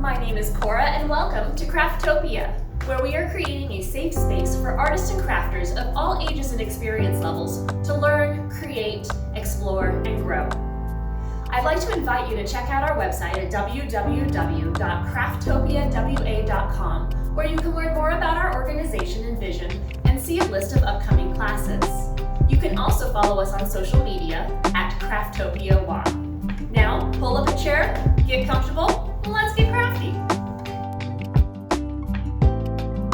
My name is Cora and welcome to Craftopia, where we are creating a safe space for artists and crafters of all ages and experience levels to learn, create, explore, and grow. I'd like to invite you to check out our website at www.crafttopiawa.com, where you can learn more about our organization and vision and see a list of upcoming classes. You can also follow us on social media at CrafttopiaWA. Now, pull up a chair, get comfortable, and let's get crafty.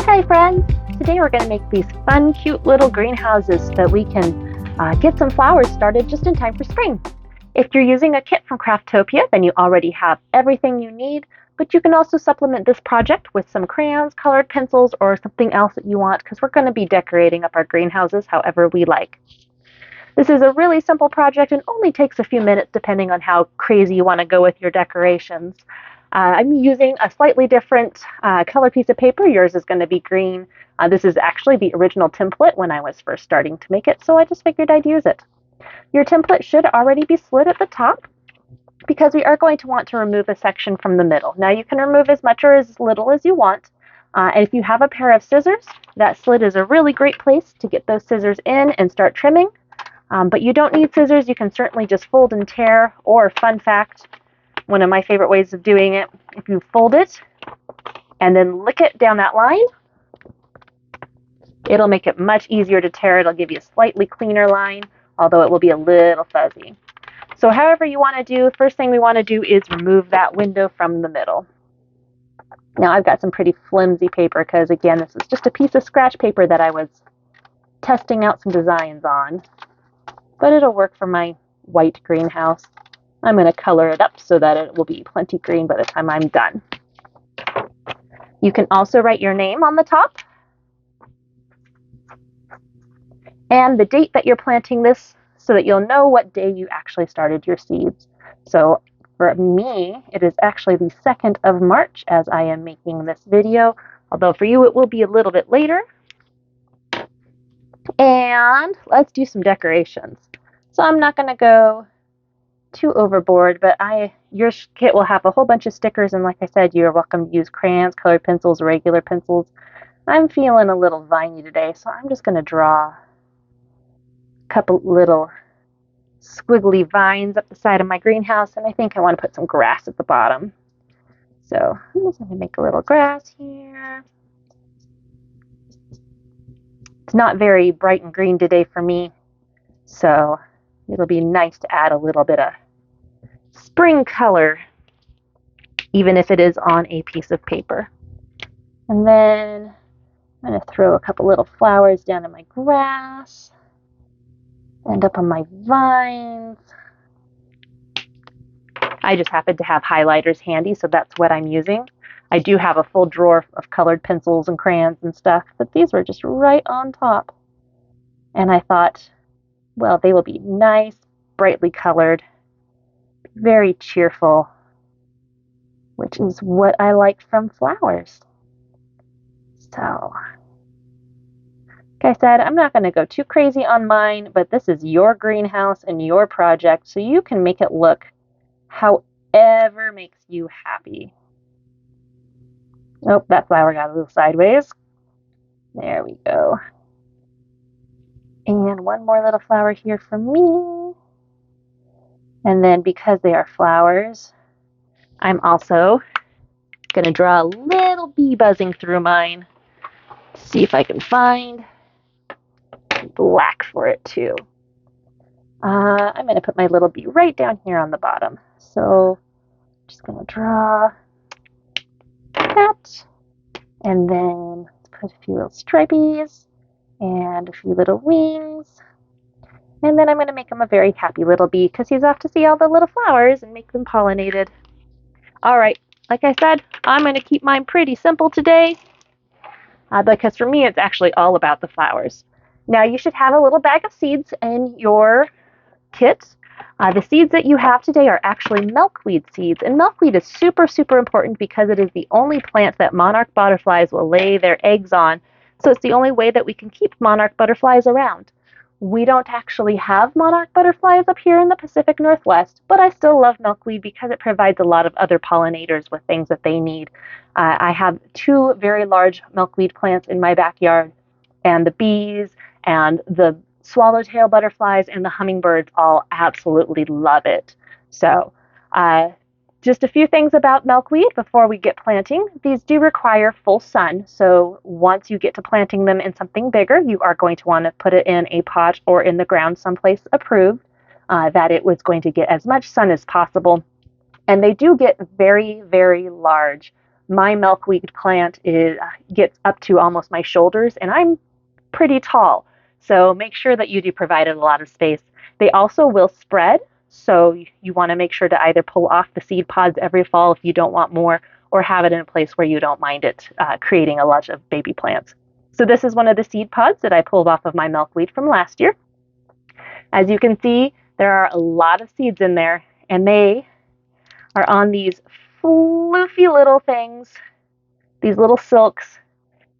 Hi friends! Today we're going to make these fun, cute little greenhouses so that we can get some flowers started just in time for spring. If you're using a kit from Craftopia, then you already have everything you need, but you can also supplement this project with some crayons, colored pencils, or something else that you want, because we're going to be decorating up our greenhouses however we like. This is a really simple project and only takes a few minutes depending on how crazy you want to go with your decorations. I'm using a slightly different color piece of paper. Yours is going to be green. This is actually the original template when I was first starting to make it, so I just figured I'd use it. Your template should already be slit at the top because we are going to want to remove a section from the middle. Now you can remove as much or as little as you want. And if you have a pair of scissors, that slit is a really great place to get those scissors in and start trimming. But you don't need scissors. You can certainly just fold and tear, or fun fact, one of my favorite ways of doing it, if you fold it and then lick it down that line, it'll make it much easier to tear. It'll give you a slightly cleaner line, although it will be a little fuzzy. So however you want to do, first thing we want to do is remove that window from the middle. Now I've got some pretty flimsy paper because, again, this is just a piece of scratch paper that I was testing out some designs on. But it'll work for my white greenhouse. I'm going to color it up so that it will be plenty green by the time I'm done. You can also write your name on the top and the date that you're planting this so that you'll know what day you actually started your seeds. So for me, it is actually the 2nd of March as I am making this video, although for you it will be a little bit later. And let's do some decorations. So I'm not going to go too overboard, but your kit will have a whole bunch of stickers, and like I said, you're welcome to use crayons, colored pencils, regular pencils. I'm feeling a little viney today, so I'm just going to draw a couple little squiggly vines up the side of my greenhouse, and I think I want to put some grass at the bottom. So I'm just going to make a little grass here. It's not very bright and green today for me, so it'll be nice to add a little bit of spring color, even if it is on a piece of paper. And then I'm going to throw a couple little flowers down in my grass and up on my vines. I just happen to have highlighters handy, so that's what I'm using. I do have a full drawer of colored pencils and crayons and stuff, but these were just right on top. And I thought, well, they will be nice, brightly colored, very cheerful, which is what I like from flowers. So, like I said, I'm not going to go too crazy on mine, but this is your greenhouse and your project, so you can make it look however makes you happy. Oh, that flower got a little sideways. There we go. And one more little flower here for me. And then because they are flowers, I'm also going to draw a little bee buzzing through mine. See if I can find black for it too. I'm going to put my little bee right down here on the bottom. So I'm just going to draw that. And then let's put a few little stripies and a few little wings. And then I'm going to make him a very happy little bee because he's off to see all the little flowers and make them pollinated. All right, like I said, I'm going to keep mine pretty simple today because for me it's actually all about the flowers. Now you should have a little bag of seeds in your kit. The seeds that you have today are actually milkweed seeds, and milkweed is super, super important because it is the only plant that monarch butterflies will lay their eggs on. So it's the only way that we can keep monarch butterflies around. We don't actually have monarch butterflies up here in the Pacific Northwest, but I still love milkweed because it provides a lot of other pollinators with things that they need. I have 2 very large milkweed plants in my backyard, and the bees and the swallowtail butterflies and the hummingbirds all absolutely love it. So, just a few things about milkweed before we get planting. These do require full sun, so once you get to planting them in something bigger, you are going to want to put it in a pot or in the ground someplace approved that it was going to get as much sun as possible. And they do get very, very large. My milkweed plant gets up to almost my shoulders, and I'm pretty tall, so make sure that you do provide it a lot of space. They also will spread. So you want to make sure to either pull off the seed pods every fall if you don't want more, or have it in a place where you don't mind it creating a lot of baby plants. So this is one of the seed pods that I pulled off of my milkweed from last year. As you can see, there are a lot of seeds in there, and they are on these floofy little things, these little silks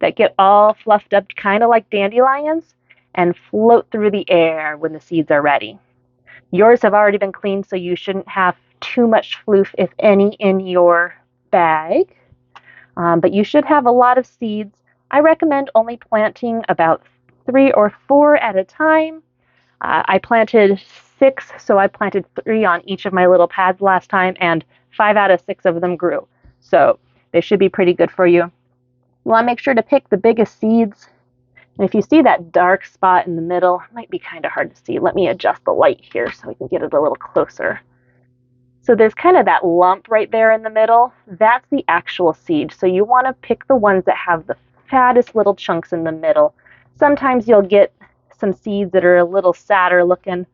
that get all fluffed up kind of like dandelions and float through the air when the seeds are ready. Yours have already been cleaned, so you shouldn't have too much floof, if any, in your bag. But you should have a lot of seeds. I recommend only planting about 3 or 4 at a time. I planted 6, so I planted 3 on each of my little pads last time, and 5 out of 6 of them grew. So they should be pretty good for you. You want to make sure to pick the biggest seeds. And if you see that dark spot in the middle, it might be kind of hard to see. Let me adjust the light here so we can get it a little closer. So there's kind of that lump right there in the middle. That's the actual seed. So you want to pick the ones that have the fattest little chunks in the middle. Sometimes you'll get some seeds that are a little sadder looking.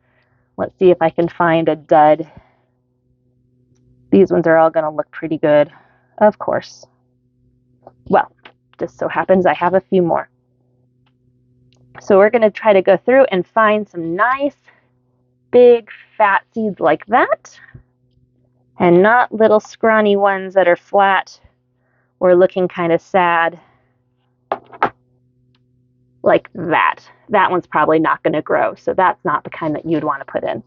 Let's see if I can find a dud. These ones are all going to look pretty good, of course. Well, just so happens I have a few more. So we're going to try to go through and find some nice, big, fat seeds like that, and not little scrawny ones that are flat or looking kind of sad like that. That one's probably not going to grow, so that's not the kind that you'd want to put in.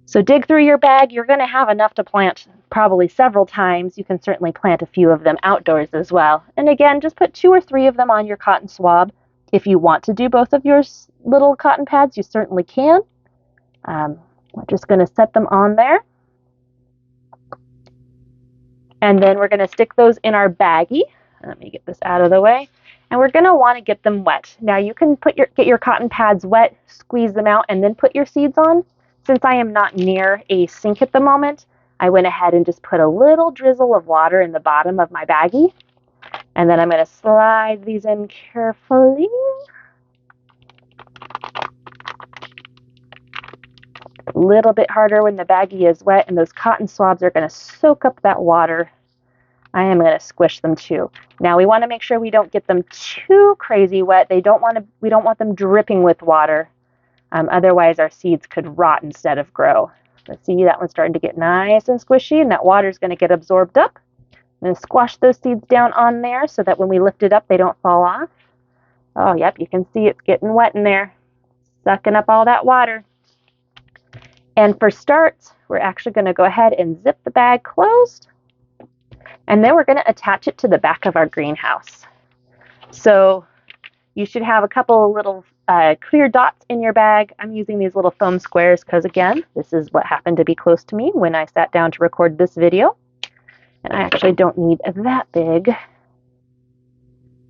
So dig through your bag. You're going to have enough to plant probably several times. You can certainly plant a few of them outdoors as well. And again, just put 2 or 3 of them on your cotton swab. If you want to do both of your little cotton pads, you certainly can. We're just going to set them on there. And then we're going to stick those in our baggie. Let me get this out of the way. And we're going to want to get them wet. Now you can get your cotton pads wet, squeeze them out, and then put your seeds on. Since I am not near a sink at the moment, I went ahead and just put a little drizzle of water in the bottom of my baggie. And then I'm going to slide these in carefully. A little bit harder when the baggie is wet, and those cotton swabs are going to soak up that water. I am going to squish them too. Now we want to make sure we don't get them too crazy wet. We don't want them dripping with water. Otherwise our seeds could rot instead of grow. Let's see, that one's starting to get nice and squishy, and that water is going to get absorbed up. I'm going to squash those seeds down on there so that when we lift it up, they don't fall off. Oh, yep, you can see it's getting wet in there, sucking up all that water. And for starts, we're actually going to go ahead and zip the bag closed. And then we're going to attach it to the back of our greenhouse. So you should have a couple of little clear dots in your bag. I'm using these little foam squares because, again, this is what happened to be close to me when I sat down to record this video. And I actually don't need that big.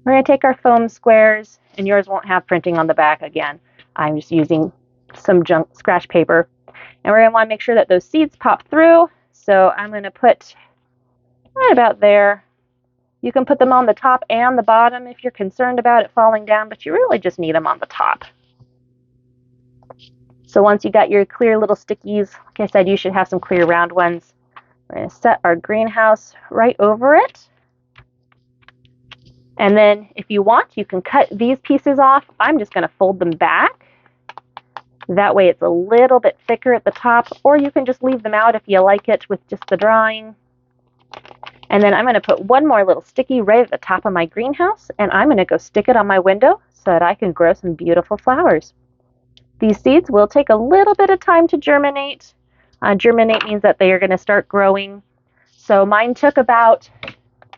We're going to take our foam squares, and yours won't have printing on the back again. I'm just using some junk scratch paper. And we're going to want to make sure that those seeds pop through. So I'm going to put right about there. You can put them on the top and the bottom if you're concerned about it falling down, but you really just need them on the top. So once you got your clear little stickies, like I said, you should have some clear round ones. We're going to set our greenhouse right over it. And then if you want, you can cut these pieces off. I'm just going to fold them back. That way it's a little bit thicker at the top, or you can just leave them out if you like it with just the drawing. And then I'm going to put one more little sticky right at the top of my greenhouse, and I'm going to go stick it on my window so that I can grow some beautiful flowers. These seeds will take a little bit of time to germinate. Germinate means that they are going to start growing. So mine took about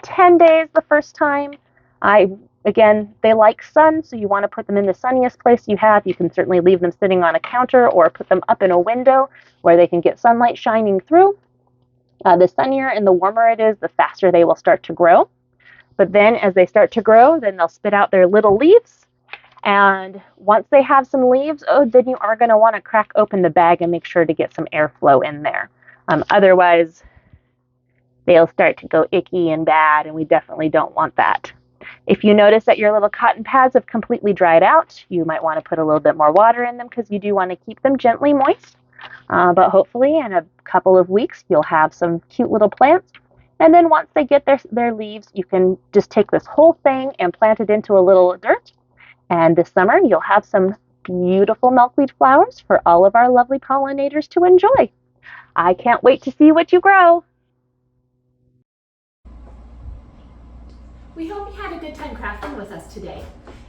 10 days the first time. Again, they like sun, so you want to put them in the sunniest place you have. You can certainly leave them sitting on a counter or put them up in a window where they can get sunlight shining through. The sunnier and the warmer it is, the faster they will start to grow. But then as they start to grow, then they'll spit out their little leaves. And once they have some leaves, then you are going to want to crack open the bag and make sure to get some airflow in there. Otherwise, they'll start to go icky and bad, and we definitely don't want that. If you notice that your little cotton pads have completely dried out, you might want to put a little bit more water in them because you do want to keep them gently moist. But hopefully in a couple of weeks, you'll have some cute little plants. And then once they get their leaves, you can just take this whole thing and plant it into a little dirt. And this summer, you'll have some beautiful milkweed flowers for all of our lovely pollinators to enjoy. I can't wait to see what you grow. We hope you had a good time crafting with us today.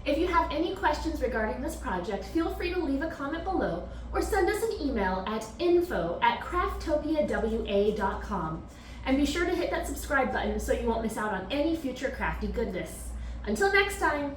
If you have any questions regarding this project, feel free to leave a comment below or send us an email at info@crafttopiawa.com. And be sure to hit that subscribe button so you won't miss out on any future crafty goodness. Until next time!